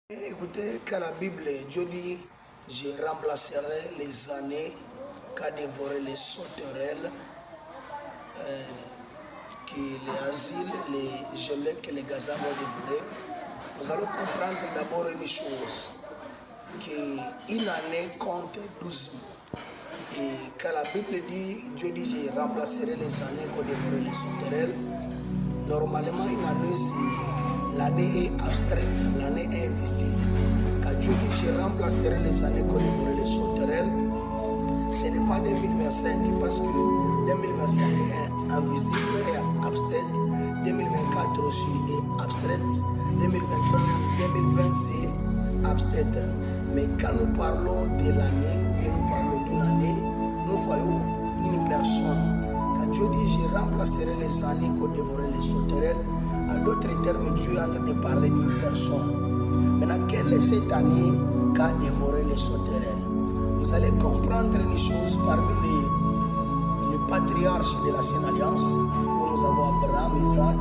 Écoutez, quand la Bible, Dieu dit, je remplacerai les années qu'a dévoré les sauterelles, que les asiles, les gelées que les gazans ont dévoré. Nous allons comprendre d'abord une chose, qu'une année compte 12 mois. Et quand la Bible dit, Dieu dit, je remplacerai les années qu'ont dévoré les sauterelles, normalement une année, l'année est abstraite, l'année est invisible. Quand Dieu dit, je remplacerai les années qu'ont dévoré les sauterelles, ce n'est pas 2025 parce que 2025 est invisible et abstraite, 2024 aussi est abstraite, 2023, 2020 c'est abstraite. Mais quand nous parlons de l'année, et nous parlons d'une année, nous voyons une personne. Quand Dieu dit, je remplacerai les années qu'ont dévoré les sauterelles, à d'autres termes, Dieu est en train de parler d'une personne. Maintenant, quelle est cette année qu'a dévoré les sauterelles? Vous allez comprendre une chose parmi les patriarches de l'ancienne alliance, où nous avons Abraham, Isaac,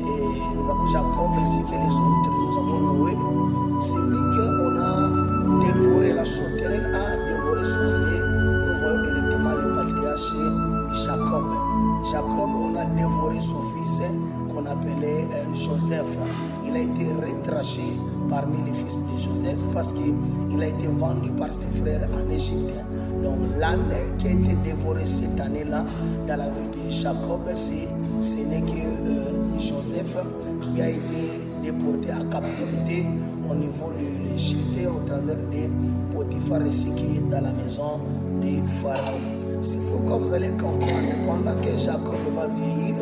et nous avons Jacob ainsi que les autres, nous avons Noé. Celui qu'on a dévoré, la sauterelle a dévoré son nez, nous voyons directement le patriarche Jacob. Jacob, on a dévoré son fils qu'on appelait Joseph. Il a été retraché parmi les fils de Joseph parce qu'il a été vendu par ses frères en Égypte. Donc l'année qui a été dévorée cette année-là dans la vie de Jacob, ce n'est que Joseph qui a été déporté à captivité au niveau de l'Égypte au travers de Potiphar ici qui est dans la maison de Pharaon. C'est pourquoi vous allez comprendre, pendant que Jacob va vieillir,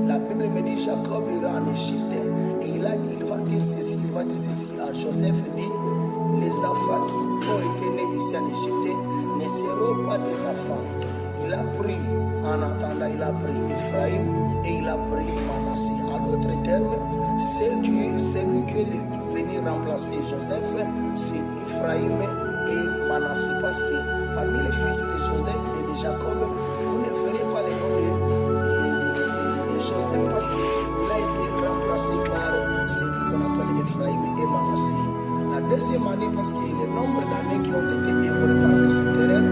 la Bible me dit Jacob ira en Égypte et il va dire ceci à Joseph, dit, les enfants qui ont été nés ici en Égypte ne seront pas des enfants. Il a pris, en attendant, il a pris Ephraim et il a pris Manassé. En d'autres termes, celui qui est venu remplacer Joseph, c'est Ephraim et Manassé. Parce que parmi les fils de Joseph et de Jacob, vous ne verrez pas les noms de Joseph parce qu'il a été remplacé par celui qu'on appelle Ephraim et Manassé. La deuxième année, parce que le nombre d'années qui ont été dévorées par les sauterelles,